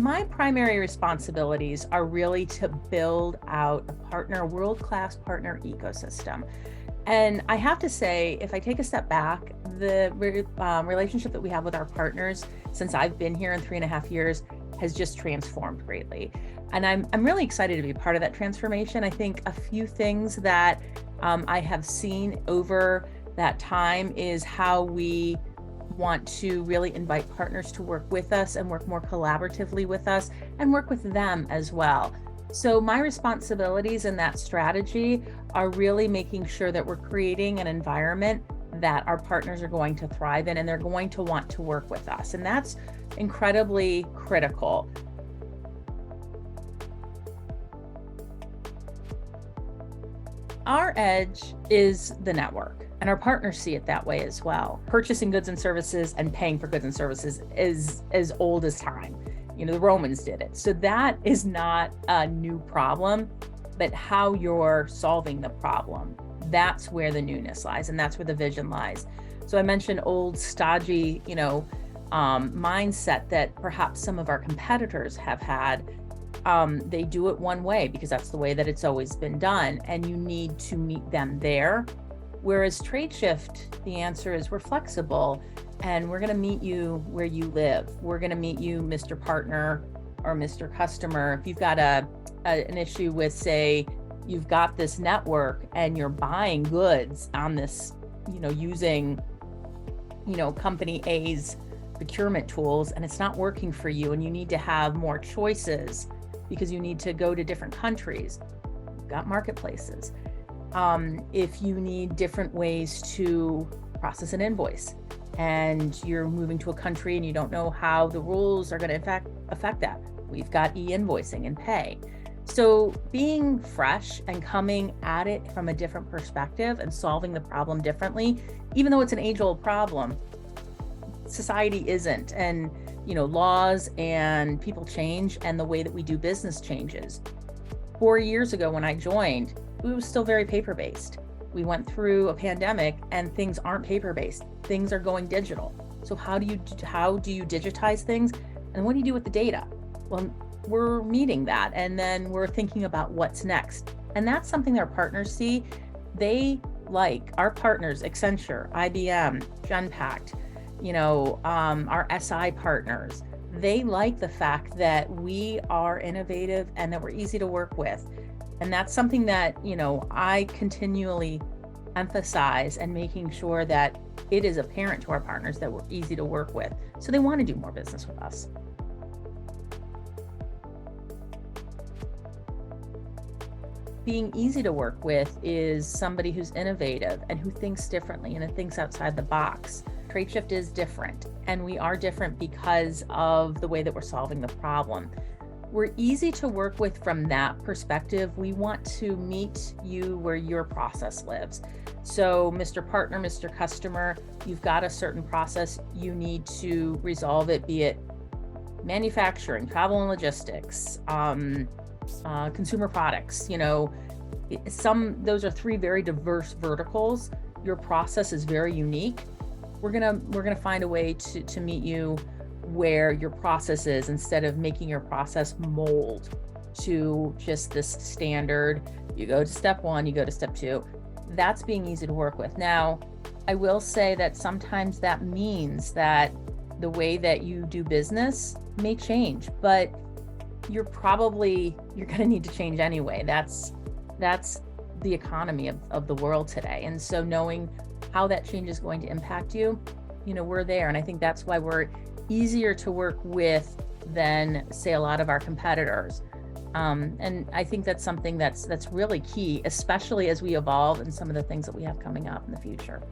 my primary responsibilities are really to build out a world-class partner ecosystem. And I have to say, if I take a step back, the relationship that we have with our partners since I've been here in 3.5 years has just transformed greatly. And I'm really excited to be part of that transformation. I think a few things that I have seen over that time is how we want to really invite partners to work with us and work more collaboratively with us and work with them as well. So my responsibilities in that strategy are really making sure that we're creating an environment that our partners are going to thrive in and they're going to want to work with us. And that's incredibly critical. Our edge is the network, and our partners see it that way as well. Purchasing goods and services and paying for goods and services is as old as time. The Romans did it. So that is not a new problem, but how you're solving the problem. That's where the newness lies, and that's where the vision lies. So I mentioned old stodgy, mindset that perhaps some of our competitors have had. They do it one way because that's the way that it's always been done, and you need to meet them there. Whereas Tradeshift, the answer is we're flexible and we're going to meet you where you live. We're going to meet you, Mr. Partner or Mr. Customer. If you've got an issue with, say, you've got this network and you're buying goods on this, using, company A's procurement tools, and it's not working for you and you need to have more choices because you need to go to different countries, you've got marketplaces. If you need different ways to process an invoice and you're moving to a country and you don't know how the rules are going to affect that, we've got e-invoicing and pay. So being fresh and coming at it from a different perspective and solving the problem differently, even though it's an age-old problem, society isn't. And, laws and people change and the way that we do business changes. 4 years ago when I joined, it was still very paper-based. We went through a pandemic and things aren't paper-based. Things are going digital. So how do you digitize things? And what do you do with the data? Well, we're meeting that, and then we're thinking about what's next. And that's something that our partners see. They like our partners, Accenture, IBM, Genpact, our SI partners. They like the fact that we are innovative and that we're easy to work with. And that's something that, I continually emphasize, and making sure that it is apparent to our partners that we're easy to work with. So they want to do more business with us. Being easy to work with is somebody who's innovative and who thinks differently and who thinks outside the box. Tradeshift is different, and we are different because of the way that we're solving the problem. We're easy to work with from that perspective. We want to meet you where your process lives. So Mr. Partner, Mr. Customer, you've got a certain process, you need to resolve it, be it manufacturing, travel and logistics, consumer products, those are three very diverse verticals. Your process is very unique. We're gonna find a way to meet you where your process is, instead of making your process mold to just this standard. You go to step one, you go to step two. That's being easy to work with. Now, I will say that sometimes that means that the way that you do business may change, but you're going to need to change anyway. That's the economy of the world today. And so knowing how that change is going to impact you, we're there. And I think that's why we're easier to work with than, say, a lot of our competitors. And I think that's something that's really key, especially as we evolve and some of the things that we have coming up in the future.